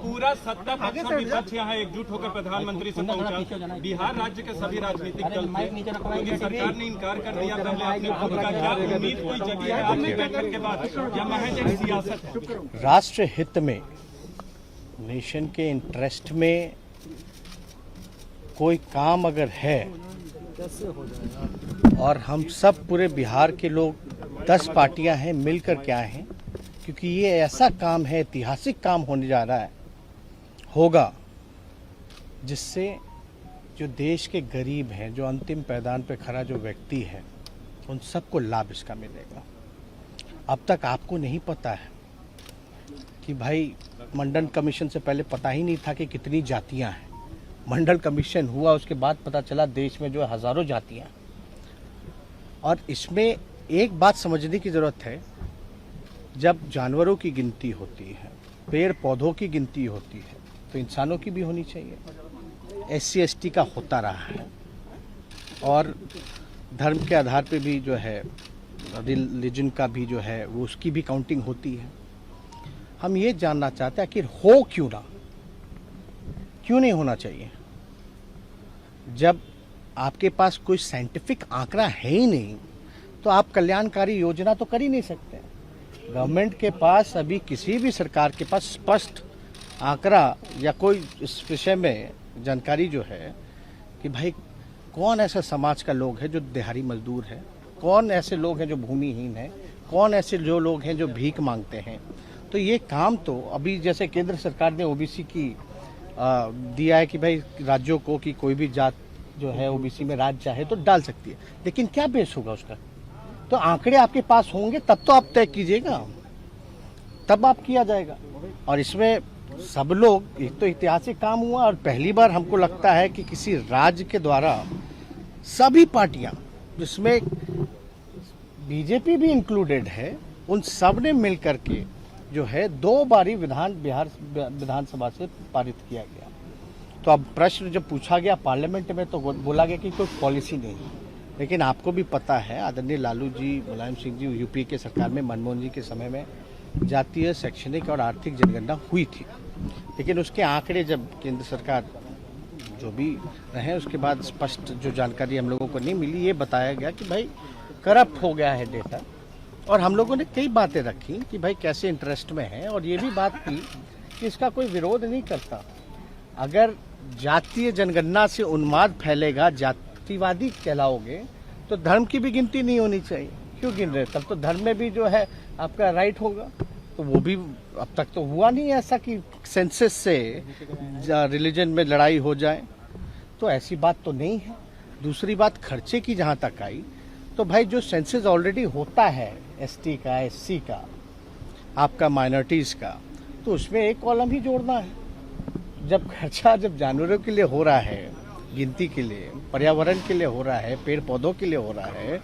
पूरा सत्ता पक्ष और विपक्ष यहाँ एकजुट होकर प्रधानमंत्री से पहुंचा। बिहार राज्य के सभी राजनीतिक दल थे, सरकार ने इनकार कर दिया। पहले आपने खुद का क्या उम्मीद कोई जगी है आपकी बैठक के बाद, या महज एक सियासत है? राष्ट्र हित में, नेशन के इंटरेस्ट में कोई काम अगर है और हम सब पूरे बिहार के लोग 10 पार्टियां हैं मिलकर के आए हैं, क्योंकि ये ऐसा काम है, ऐतिहासिक काम होने जा रहा है, होगा, जिससे जो देश के गरीब हैं, जो अंतिम पैदान पे खड़ा जो व्यक्ति है, उन सबको लाभ इसका मिलेगा। अब तक आपको नहीं पता है कि भाई मंडल कमीशन से पहले पता ही नहीं था कि कितनी जातियां हैं। मंडल कमीशन हुआ, उसके बाद पता चला देश में जो हजारों जातियां। और इसमें एक बात समझने की जरूरत है, जब जानवरों की गिनती होती है, पेड़ पौधों की गिनती होती है, तो इंसानों की भी होनी चाहिए। SC ST का होता रहा है, और धर्म के आधार पे भी जो है, रिलीजन का भी जो है, वो उसकी भी काउंटिंग होती है। हम ये जानना चाहते हैं कि हो क्यों ना, क्यों नहीं होना चाहिए? जब आपके पास कोई साइंटिफिक आंकड़ा है ही नहीं, तो आप कल्याणकारी योजना तो कर ही नहीं सकते। गवर्नमेंट के पास अभी, किसी भी सरकार के पास स्पष्ट आंकड़ा या कोई इस विषय में जानकारी जो है कि भाई कौन ऐसा समाज का लोग है जो दिहाड़ी मजदूर है, कौन ऐसे लोग हैं जो भूमिहीन है, कौन ऐसे जो लोग हैं जो भीख मांगते हैं। तो ये काम तो अभी, जैसे केंद्र सरकार ने OBC की दिया है कि भाई राज्यों को कि कोई भी जात जो है OBC में राज्य चाहे तो डाल सकती है, लेकिन क्या बेस होगा उसका? तो आंकड़े आपके पास होंगे तब तो आप तय कीजिएगा, तब आप किया जाएगा। और इसमें सब लोग, एक तो ऐतिहासिक काम हुआ, और पहली बार हमको लगता है कि किसी राज्य के द्वारा सभी पार्टियां, जिसमें BJP भी इंक्लूडेड है, उन सब ने मिल करके जो है 2 बारी बिहार विधानसभा से पारित किया गया। तो अब प्रश्न जब पूछा गया पार्लियामेंट में, तो बोला गया कि कोई पॉलिसी नहीं। लेकिन आपको भी पता है, आदरणीय लालू जी, मुलायम सिंह जी, UP के सरकार में, मनमोहन जी के समय में जातीय, शैक्षणिक और आर्थिक जनगणना हुई थी। लेकिन उसके आंकड़े जब केंद्र सरकार जो भी रहे, उसके बाद स्पष्ट जो जानकारी हम लोगों को नहीं मिली, ये बताया गया कि भाई करप्ट हो गया है डेटा। और हम लोगों ने कई बातें रखी कि भाई कैसे इंटरेस्ट में है, और ये भी बात की कि इसका कोई विरोध नहीं करता। अगर जातीय जनगणना से उन्माद फैलेगा, जातिवादी कहलाओगे, तो धर्म की भी गिनती नहीं होनी चाहिए। क्यों गिन रहे? तब तो धर्म में भी जो है आपका राइट होगा। तो वो भी अब तक तो हुआ नहीं ऐसा कि सेंसस से रिलीजन में लड़ाई हो जाए, तो ऐसी बात तो नहीं है। दूसरी बात, खर्चे की जहाँ तक आई, तो भाई जो सेंसस ऑलरेडी होता है ST का, SC का, आपका माइनॉरिटीज़ का, तो उसमें एक कॉलम ही जोड़ना है। जब खर्चा जब जानवरों के लिए हो रहा है, गिनती के लिए, पर्यावरण के लिए हो रहा है, पेड़ पौधों के लिए हो रहा है,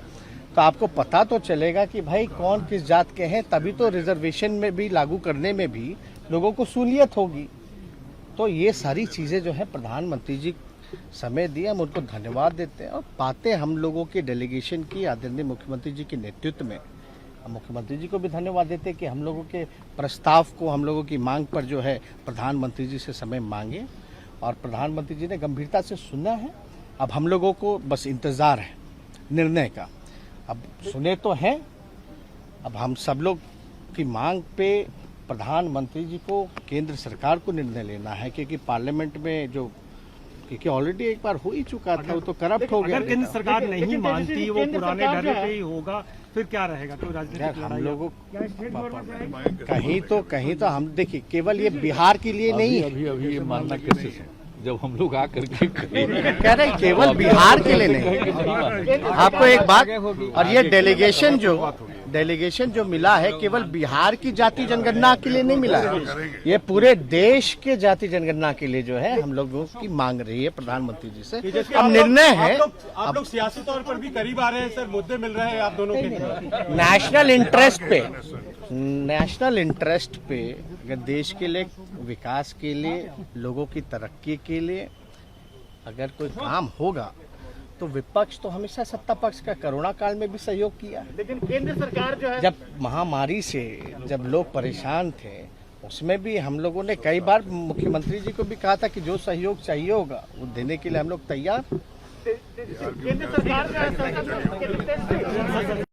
तो आपको पता तो चलेगा कि भाई कौन किस जात के हैं, तभी तो रिजर्वेशन में भी लागू करने में भी लोगों को सहूलियत होगी। तो ये सारी चीज़ें जो है प्रधानमंत्री जी समय दिए, हम उनको धन्यवाद देते हैं। और बातें हम लोगों के डेलीगेशन की आदरणीय मुख्यमंत्री जी के नेतृत्व में, हम मुख्यमंत्री जी को भी धन्यवाद देते हैं कि हम लोगों के प्रस्ताव को, हम लोगों की मांग पर जो है प्रधानमंत्री जी से समय मांगे, और प्रधानमंत्री जी ने गंभीरता से सुना है। अब हम लोगों को बस इंतज़ार है निर्णय का। अब सुने तो हैं, अब हम सब लोग की मांग पे प्रधानमंत्री जी को, केंद्र सरकार को निर्णय लेना है, क्योंकि पार्लियामेंट में जो, क्योंकि ऑलरेडी एक बार हो ही चुका था, वो तो करप्ट हो गया। अगर केंद्र सरकार नहीं मानती, वो पुराने ढर्रे पे ही होगा, फिर क्या रहेगा? कोई राजनीतिक हम लोगों कहीं तो हम देखिए, केवल ये बिहार के लिए नहीं है। अभी ये मानना कैसे है? जब हम लोग आकर के कह रहे केवल बिहार के लिए नहीं। आपको एक बात, और ये डेलीगेशन जो मिला है, केवल बिहार की जाति जनगणना के लिए नहीं मिला है, ये पूरे देश के जाति जनगणना के लिए जो है हम लोगों की मांग रही है प्रधानमंत्री जी से। अब निर्णय है, आप लोग सियासी तौर पर भी करीब आ रहे हैं सर, मुद्दे मिल रहे हैं आप दोनों के। नेशनल इंटरेस्ट पे अगर देश के लिए, विकास के लिए, लोगों की तरक्की के लिए अगर कोई काम होगा, तो विपक्ष तो हमेशा सत्ता पक्ष का कोरोना काल में भी सहयोग किया। लेकिन केंद्र सरकार जो है, जब महामारी से जब लोग परेशान थे उसमें भी हम लोगों ने कई बार मुख्यमंत्री जी को भी कहा था कि जो सहयोग चाहिए होगा वो देने के लिए हम लोग तैयार। केंद्र सरकार जो है